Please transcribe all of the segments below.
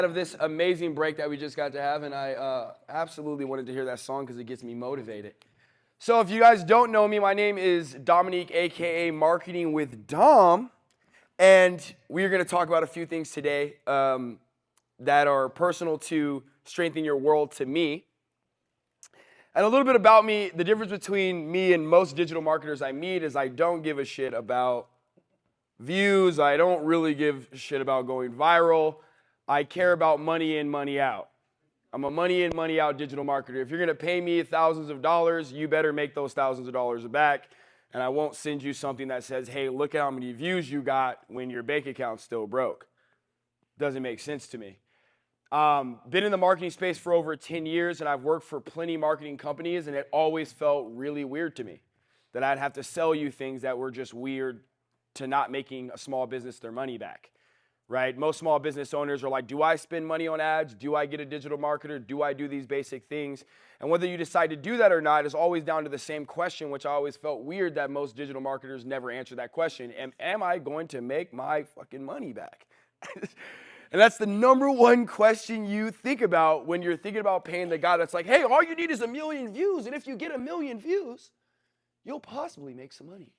Of this amazing break that we just got to have, and I absolutely wanted to hear that song because it gets me motivated. So if you guys don't know me, my name is Dominique, aka Marketing with Dom, and we're going to talk about a few things today that are personal to strengthen your world to me. And a little bit about me, the difference between me and most digital marketers I meet is I don't give a shit about views. I don't really give a shit about going viral. I care about money in, money out. I'm a money in, money out digital marketer. If you're going to pay me thousands of dollars, you better make those thousands of dollars back. And I won't send you something that says, hey, look at how many views you got when your bank account's still broke. Doesn't make sense to me. Been in the marketing space for over 10 years, and I've worked for plenty of marketing companies, and it always felt really weird to me that I'd have to sell you things that were just weird to not making a small business their money back. Right? Most small business owners are like, do I spend money on ads? Do I get a digital marketer? Do I do these basic things? And whether you decide to do that or not is always down to the same question, which I always felt weird that most digital marketers never answer that question. Am I going to make my fucking money back? And that's the number one question you think about when you're thinking about paying the guy that's like, hey, all you need is 1 million views. And if you get 1 million views, you'll possibly make some money.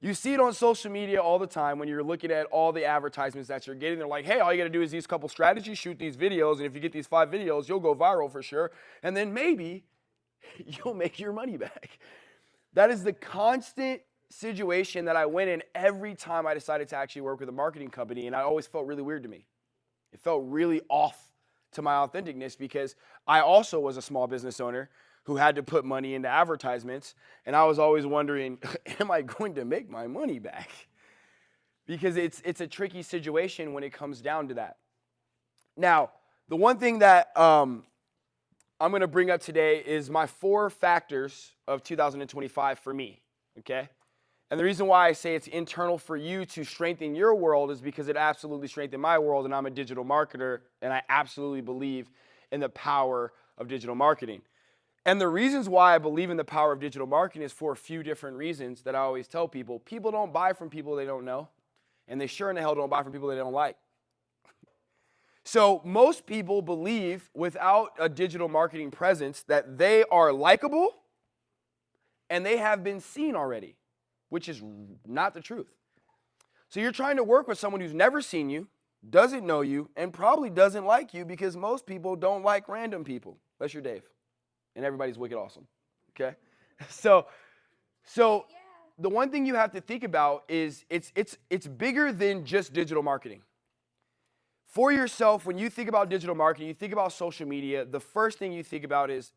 You see it on social media all the time when you're looking at all the advertisements that you're getting. They're like, hey, all you got to do is these couple strategies, shoot these videos, and if you get these 5 videos, you'll go viral for sure, and then maybe you'll make your money back. That is the constant situation that I went in every time I decided to actually work with a marketing company, and it always felt really weird to me. It felt really off to my authenticness because I also was a small business owner who had to put money into advertisements, and I was always wondering, am I going to make my money back? Because it's a tricky situation when it comes down to that. Now, the one thing that I'm going to bring up today is my 4 factors of 2025 for me, okay? And the reason why I say it's internal for you to strengthen your world is because it absolutely strengthened my world, and I'm a digital marketer, and I absolutely believe in the power of digital marketing. And the reasons why I believe in the power of digital marketing is for a few different reasons that I always tell people. People don't buy from people they don't know, and they sure in the hell don't buy from people they don't like. So most people believe without a digital marketing presence that they are likable and they have been seen already, which is not the truth. So you're trying to work with someone who's never seen you, doesn't know you, and probably doesn't like you because most people don't like random people. Unless you're Dave. And everybody's wicked awesome, okay? So the one thing you have to think about is it's bigger than just digital marketing. For yourself, when you think about digital marketing, you think about social media, the first thing you think about is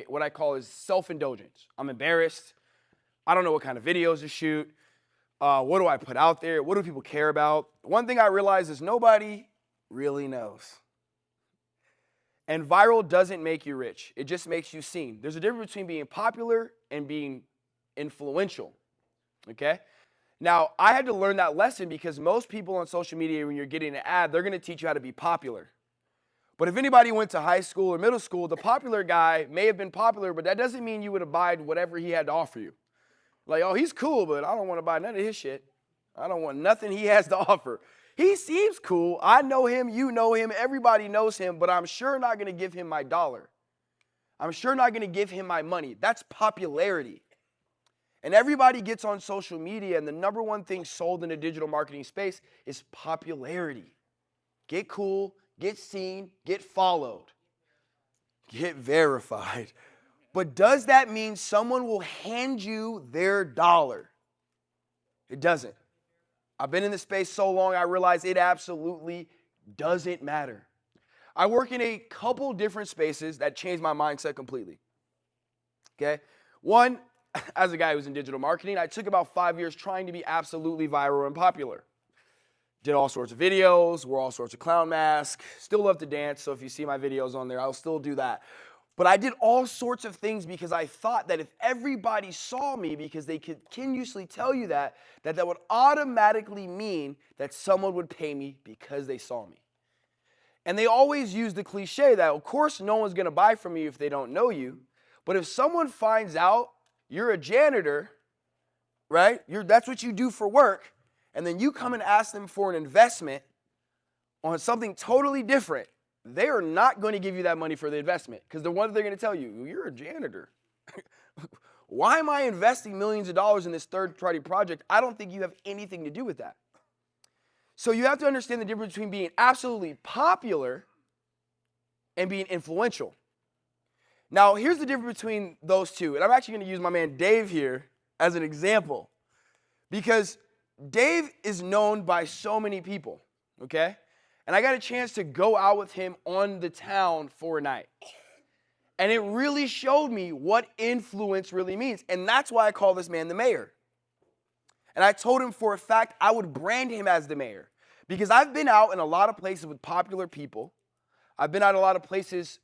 what I call is self-indulgence. I'm embarrassed. I don't know what kind of videos to shoot. What do I put out there? What do people care about? One thing I realize is nobody really knows. And viral doesn't make you rich. It just makes you seen. There's a difference between being popular and being influential, okay? Now, I had to learn that lesson because most people on social media, when you're getting an ad, they're going to teach you how to be popular. But if anybody went to high school or middle school, the popular guy may have been popular, but that doesn't mean you would abide whatever he had to offer you. Like, oh, he's cool, but I don't want to buy none of his shit. I don't want nothing he has to offer. He seems cool. I know him. You know him. Everybody knows him, but I'm sure not going to give him my dollar. I'm sure not going to give him my money. That's popularity. And everybody gets on social media, and the number one thing sold in the digital marketing space is popularity. Get cool, get seen, get followed, get verified. But does that mean someone will hand you their dollar? It doesn't. I've been in this space so long, I realize it absolutely doesn't matter. I work in a couple different spaces that changed my mindset completely. Okay? One, as a guy who's in digital marketing, I took about 5 years trying to be absolutely viral and popular. Did all sorts of videos, wore all sorts of clown masks, still love to dance, so if you see my videos on there, I'll still do that. But I did all sorts of things because I thought that if everybody saw me, because they could continuously tell you that would automatically mean that someone would pay me because they saw me. And they always use the cliche that, of course, no one's going to buy from you if they don't know you. But if someone finds out you're a janitor, right? That's what you do for work, and then you come and ask them for an investment, on something totally different, they are not going to give you that money for the investment because the one they're going to tell you, you're a janitor. Why am I investing millions of dollars in this third-party project? I don't think you have anything to do with that. So you have to understand the difference between being absolutely popular and being influential. Now, here's the difference between those two. And I'm actually going to use my man Dave here as an example because Dave is known by so many people, okay? And I got a chance to go out with him on the town for a night. And it really showed me what influence really means. And that's why I call this man the mayor. And I told him for a fact I would brand him as the mayor. Because I've been out in a lot of places with popular people. I've been out a lot of places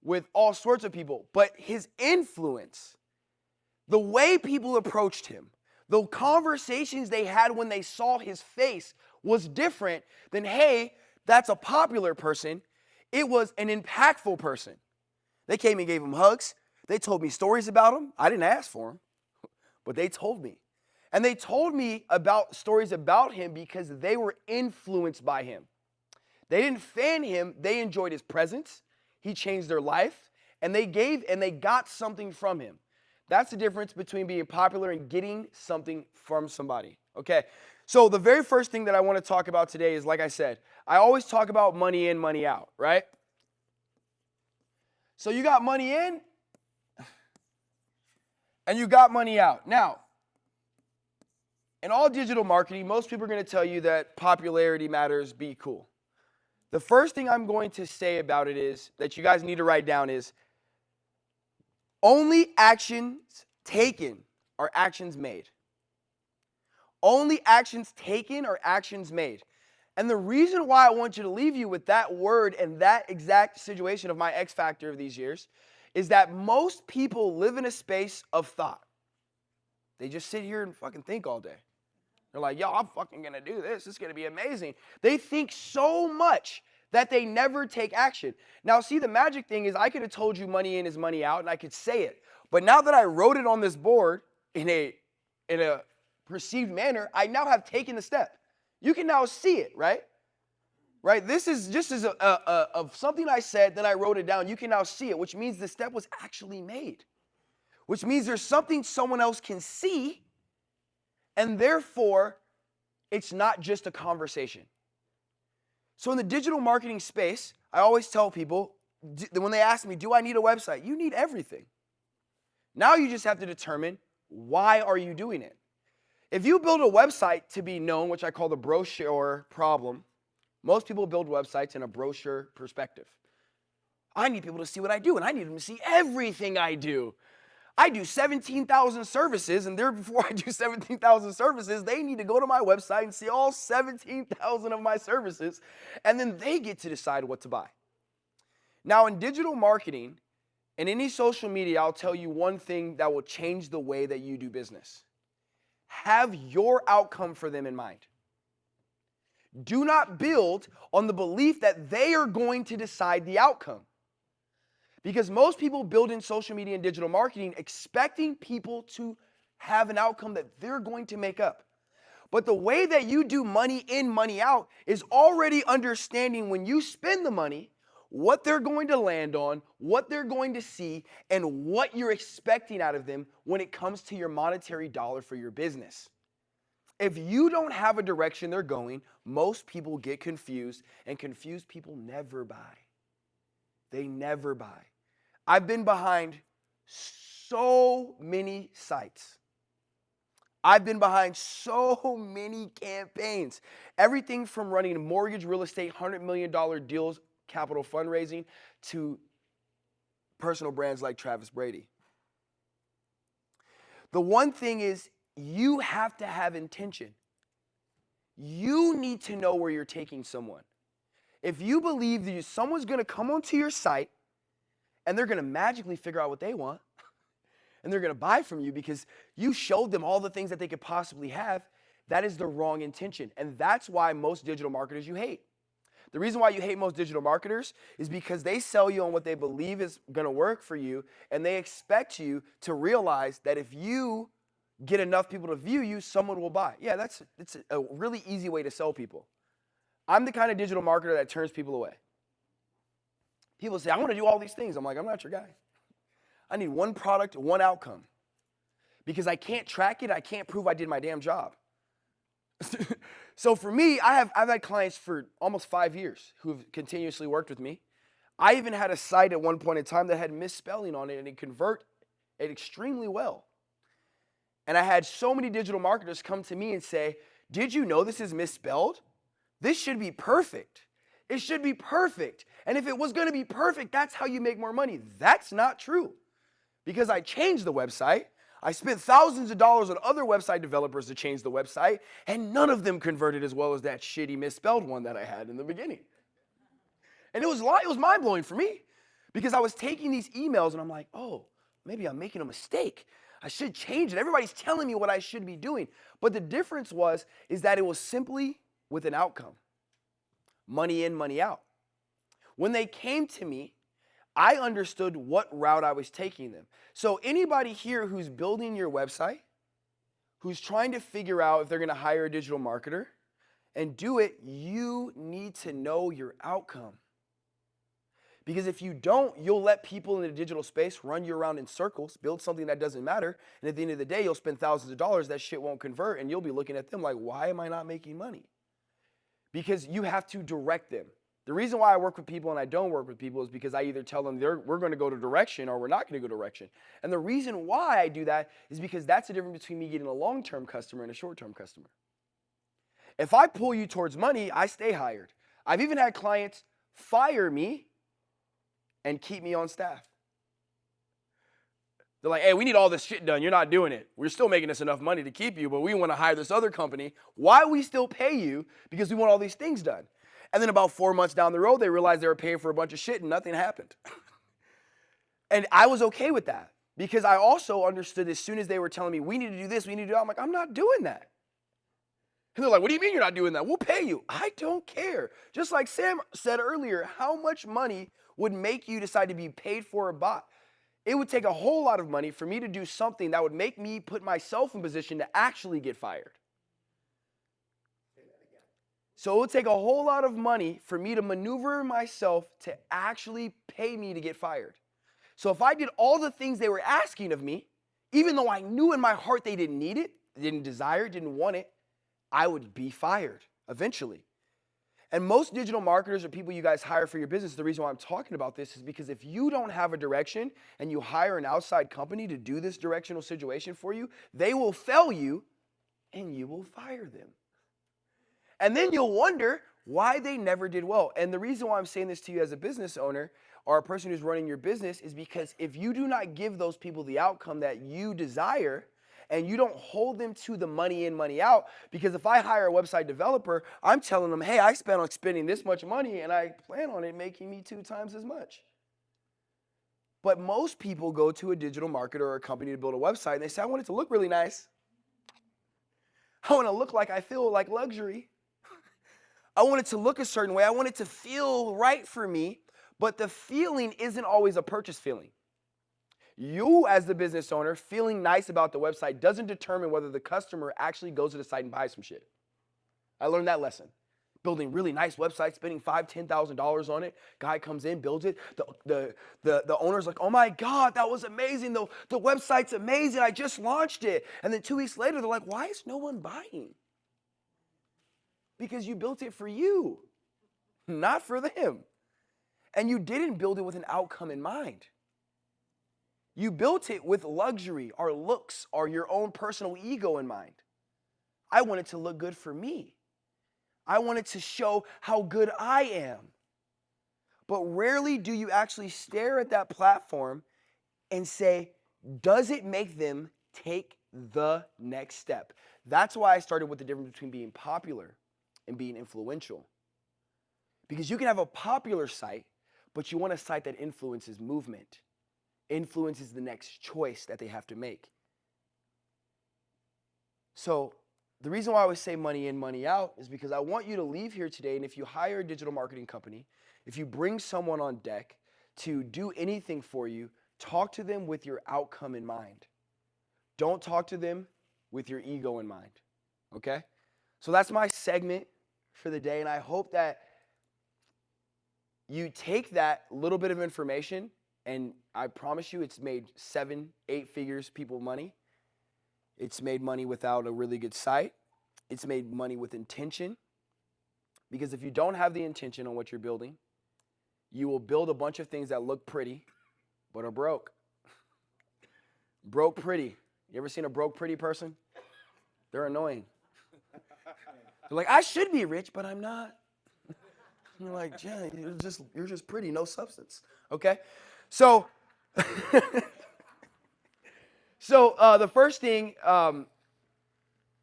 with all sorts of people. But his influence, the way people approached him, the conversations they had when they saw his face was different than, hey, that's a popular person. It was an impactful person. They came and gave him hugs. They told me stories about him. I didn't ask for them, but they told me. And they told me about stories about him because they were influenced by him. They didn't fan him. They enjoyed his presence. He changed their life, and they got something from him. That's the difference between being popular and getting something from somebody. Okay, so the very first thing that I want to talk about today is, like I said, I always talk about money in, money out, right? So you got money in, and you got money out. Now, in all digital marketing, most people are going to tell you that popularity matters, be cool. The first thing I'm going to say about it is, that you guys need to write down is, only actions taken are actions made. Only actions taken are actions made. And the reason why I want you to leave you with that word and that exact situation of my X factor of these years is that most people live in a space of thought. They just sit here and fucking think all day. They're like, yo, I'm fucking gonna do this. It's gonna be amazing. They think so much that they never take action. Now, see, the magic thing is I could have told you money in is money out, and I could say it. But now that I wrote it on this board in a perceived manner, I now have taken the step. You can now see it, right? Right? This is just as of something I said, then I wrote it down. You can now see it, which means the step was actually made. Which means there's something someone else can see, and therefore, it's not just a conversation. So in the digital marketing space, I always tell people, when they ask me, do I need a website? You need everything. Now you just have to determine, why are you doing it? If you build a website to be known, which I call the brochure problem, most people build websites in a brochure perspective. I need people to see what I do, and I need them to see everything I do. I do 17,000 services, and before I do 17,000 services, they need to go to my website and see all 17,000 of my services, and then they get to decide what to buy. Now, in digital marketing and any social media, I'll tell you one thing that will change the way that you do business. Have your outcome for them in mind. Do not build on the belief that they are going to decide the outcome. Because most people build in social media and digital marketing expecting people to have an outcome that they're going to make up. But the way that you do money in, money out is already understanding when you spend the money, what they're going to land on, what they're going to see, and what you're expecting out of them when it comes to your monetary dollar for your business. If you don't have a direction they're going, most people get confused, and confused people never buy. They never buy. I've been behind so many sites. I've been behind so many campaigns. Everything from running mortgage, real estate, $100 million deals, capital fundraising, to personal brands like Travis Brady. The one thing is, you have to have intention. You need to know where you're taking someone. If you believe that someone's going to come onto your site and they're going to magically figure out what they want and they're going to buy from you because you showed them all the things that they could possibly have, that is the wrong intention. And that's why most digital marketers you hate. The reason why you hate most digital marketers is because they sell you on what they believe is going to work for you, and they expect you to realize that if you get enough people to view you, someone will buy. Yeah, it's a really easy way to sell people. I'm the kind of digital marketer that turns people away. People say, I want to do all these things. I'm like, I'm not your guy. I need one product, one outcome. Because I can't track it, I can't prove I did my damn job. So for me, I've had clients for almost 5 years who have continuously worked with me. I even had a site at one point in time that had misspelling on it, and it convert it extremely well. And I had so many digital marketers come to me and say, did you know this is misspelled? This should be perfect. It should be perfect. And if it was going to be perfect, that's how you make more money. That's not true. Because I changed the website. I spent thousands of dollars on other website developers to change the website, and none of them converted as well as that shitty misspelled one that I had in the beginning. And it was mind-blowing for me, because I was taking these emails and I'm like, oh, maybe I'm making a mistake. I should change it. Everybody's telling me what I should be doing. But the difference is that it was simply with an outcome. Money in, money out. When they came to me, I understood what route I was taking them. So anybody here who's building your website, who's trying to figure out if they're going to hire a digital marketer and do it, you need to know your outcome. Because if you don't, you'll let people in the digital space run you around in circles, build something that doesn't matter, and at the end of the day, you'll spend thousands of dollars, that shit won't convert, and you'll be looking at them like, why am I not making money? Because you have to direct them. The reason why I work with people and I don't work with people is because I either tell them we're going to go to direction or we're not going to go direction. And the reason why I do that is because that's the difference between me getting a long-term customer and a short-term customer. If I pull you towards money, I stay hired. I've even had clients fire me and keep me on staff. They're like, hey, we need all this shit done. You're not doing it. We're still making us enough money to keep you, but we want to hire this other company. Why we still pay you? Because we want all these things done. And then about 4 months down the road, they realized they were paying for a bunch of shit and nothing happened. And I was okay with that because I also understood as soon as they were telling me, we need to do this, we need to do that, I'm like, I'm not doing that. And they're like, what do you mean you're not doing that? We'll pay you. I don't care. Just like Sam said earlier, how much money would make you decide to be paid for a bot? It would take a whole lot of money for me to do something that would make me put myself in position to actually get fired. So it would take a whole lot of money for me to maneuver myself to actually pay me to get fired. So if I did all the things they were asking of me, even though I knew in my heart they didn't need it, didn't desire it, didn't want it, I would be fired eventually. And most digital marketers or people you guys hire for your business, the reason why I'm talking about this is because if you don't have a direction and you hire an outside company to do this directional situation for you, they will fail you and you will fire them. And then you'll wonder why they never did well. And the reason why I'm saying this to you as a business owner or a person who's running your business is because if you do not give those people the outcome that you desire and you don't hold them to the money in, money out, because if I hire a website developer, I'm telling them, hey, I spent on spending this much money and I plan on it making me 2 times as much. But most people go to a digital marketer or a company to build a website and they say, I want it to look really nice. I want to look like I feel like luxury. I want it to look a certain way. I want it to feel right for me, but the feeling isn't always a purchase feeling. You, as the business owner, feeling nice about the website doesn't determine whether the customer actually goes to the site and buys some shit. I learned that lesson. Building really nice websites, spending $5,000, $10,000 on it. Guy comes in, builds it. The owner's like, oh my God, that was amazing. The website's amazing. I just launched it. And then 2 weeks later, they're like, why is no one buying? Because you built it for you, not for them. And you didn't build it with an outcome in mind. You built it with luxury or looks or your own personal ego in mind. I want it to look good for me. I want it to show how good I am. But rarely do you actually stare at that platform and say, does it make them take the next step? That's why I started with the difference between being popular and being influential. Because you can have a popular site, but you want a site that influences movement, influences the next choice that they have to make. So the reason why I always say money in, money out is because I want you to leave here today, and if you hire a digital marketing company, if you bring someone on deck to do anything for you, talk to them with your outcome in mind. Don't talk to them with your ego in mind, okay? So that's my segment for the day, and I hope that you take that little bit of information, and I promise you it's made 7, 8 figures people money. It's made money without a really good site. It's made money with intention. Because if you don't have the intention on what you're building, you will build a bunch of things that look pretty, but are broke. Broke pretty. You ever seen a broke pretty person? They're annoying. They're like, I should be rich, but I'm not. You're like, yeah, you're just pretty, no substance. Okay? So, the first thing,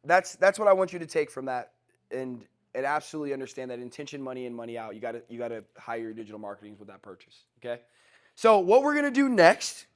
that's what I want you to take from that, and absolutely understand that intention, money in, money out. You gotta hire your digital marketing with that purchase. Okay? So what we're gonna do next